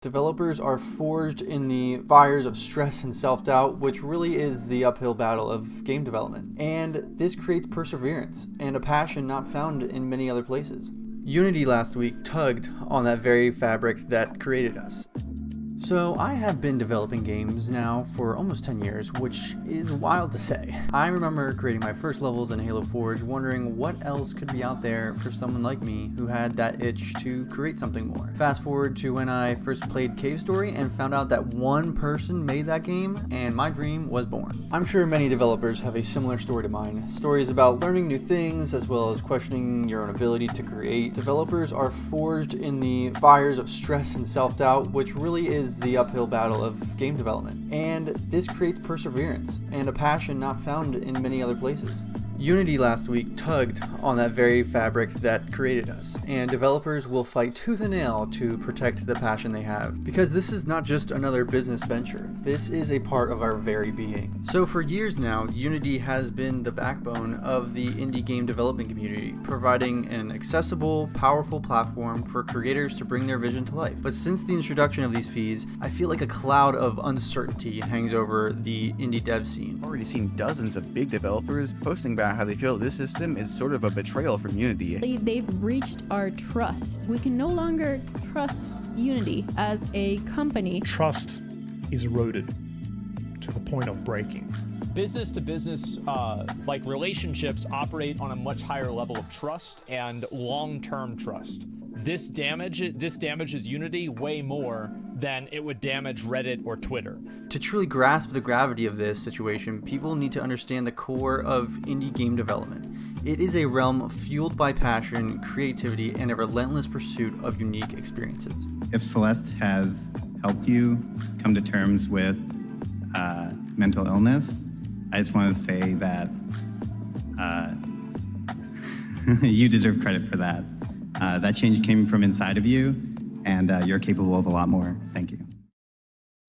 Developers are forged in the fires of stress and self-doubt, which really is the uphill battle of game development. And this creates perseverance and a passion not found in many other places. Unity last week tugged on that very fabric that created us. So I have been developing games now for almost 10 years, which is wild to say. I remember creating my first levels in Halo Forge, wondering what else could be out there for someone like me who had that itch to create something more. Fast forward to when I first played Cave Story and found out that one person made that game, and my dream was born. I'm sure many developers have a similar story to mine. Stories about learning new things, as well as questioning your own ability to create. Developers are forged in the fires of stress and self-doubt, which really is the uphill battle of game development. And this creates perseverance and a passion not found in many other places. Unity last week tugged on that very fabric that created us, and developers will fight tooth and nail to protect the passion they have, because this is not just another business venture, this is a part of our very being. So for years now, Unity has been the backbone of the indie game development community, providing an accessible, powerful platform for creators to bring their vision to life. But since the introduction of these fees, I feel like a cloud of uncertainty hangs over the indie dev scene. I've already seen dozens of big developers posting about how they feel this system is sort of a betrayal from Unity. They've breached our trust. We can no longer trust Unity as a company. Trust is eroded to the point of breaking. Business to business, like relationships, operate on a much higher level of trust and long-term trust. This damages Unity way more than it would damage Reddit or Twitter. To truly grasp the gravity of this situation, people need to understand the core of indie game development. It is a realm fueled by passion, creativity, and a relentless pursuit of unique experiences. If Celeste has helped you come to terms with mental illness, I just want to say that you deserve credit for that. That change came from inside of you, and you're capable of a lot more. Thank you.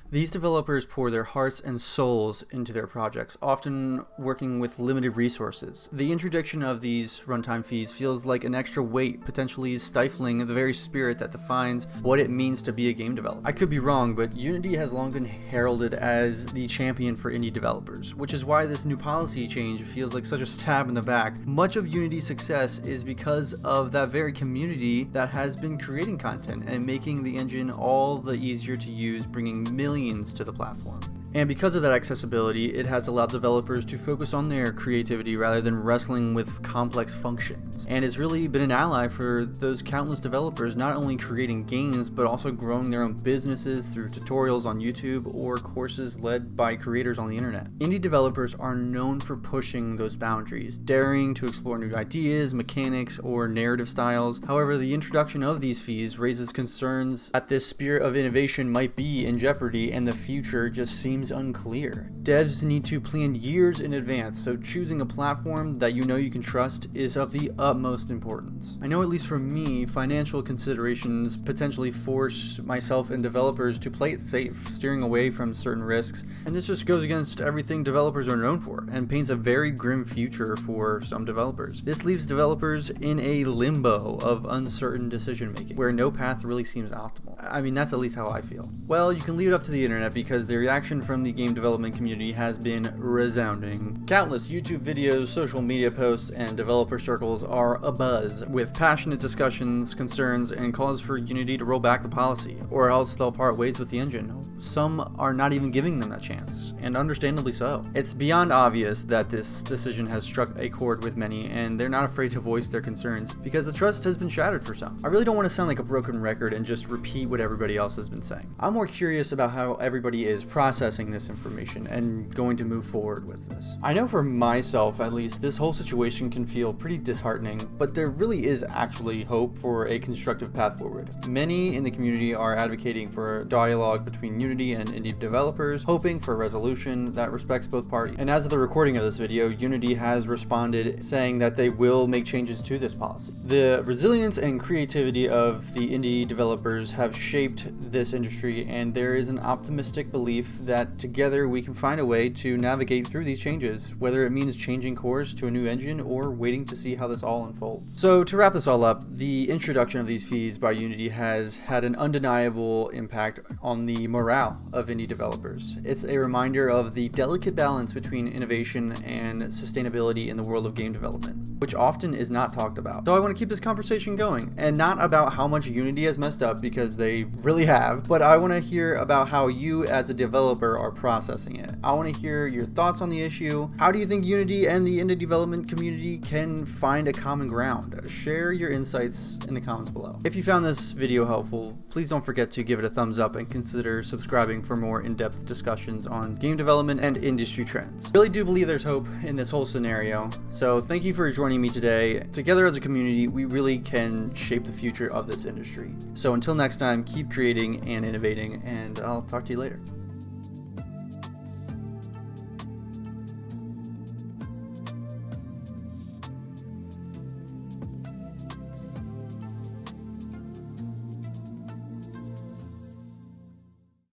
These developers pour their hearts and souls into their projects, often working with limited resources. The introduction of these runtime fees feels like an extra weight, potentially stifling the very spirit that defines what it means to be a game developer. I could be wrong, but Unity has long been heralded as the champion for indie developers, which is why this new policy change feels like such a stab in the back. Much of Unity's success is because of that very community that has been creating content and making the engine all the easier to use, bringing millions to the platform. And because of that accessibility, it has allowed developers to focus on their creativity rather than wrestling with complex functions. And it's really been an ally for those countless developers not only creating games, but also growing their own businesses through tutorials on YouTube or courses led by creators on the internet. Indie developers are known for pushing those boundaries, daring to explore new ideas, mechanics, or narrative styles. However, the introduction of these fees raises concerns that this spirit of innovation might be in jeopardy and the future just seems unclear. Devs need to plan years in advance, so choosing a platform that you know you can trust is of the utmost importance. I know, at least for me, financial considerations potentially force myself and developers to play it safe, steering away from certain risks, and this just goes against everything developers are known for and paints a very grim future for some developers. This leaves developers in a limbo of uncertain decision making, where no path really seems optimal. I mean, that's at least how I feel. Well, you can leave it up to the internet, because the reaction from the game development community has been resounding. Countless YouTube videos, social media posts, and developer circles are abuzz with passionate discussions, concerns, and calls for Unity to roll back the policy, or else they'll part ways with the engine. Some are not even giving them that chance, and understandably so. It's beyond obvious that this decision has struck a chord with many, and they're not afraid to voice their concerns, because the trust has been shattered for some. I really don't want to sound like a broken record and just repeat what everybody else has been saying. I'm more curious about how everybody is processing this information and going to move forward with this. I know for myself, at least, this whole situation can feel pretty disheartening, but there really is actually hope for a constructive path forward. Many in the community are advocating for a dialogue between Unity Unity and indie developers, hoping for a resolution that respects both parties. And as of the recording of this video, Unity has responded saying that they will make changes to this policy. The resilience and creativity of the indie developers have shaped this industry, and there is an optimistic belief that together we can find a way to navigate through these changes, whether it means changing course to a new engine or waiting to see how this all unfolds. So to wrap this all up, the introduction of these fees by Unity has had an undeniable impact on the morale of indie developers. It's a reminder of the delicate balance between innovation and sustainability in the world of game development, which often is not talked about. So I want to keep this conversation going, and not about how much Unity has messed up, because they really have, but I want to hear about how you as a developer are processing it. I want to hear your thoughts on the issue. How do you think Unity and the indie development community can find a common ground? Share your insights in the comments below. If you found this video helpful, please don't forget to give it a thumbs up and consider subscribing for more in-depth discussions on game development and industry trends. I really do believe there's hope in this whole scenario, so thank you for joining me today. Together as a community, we really can shape the future of this industry. So until next time, keep creating and innovating, and I'll talk to you later.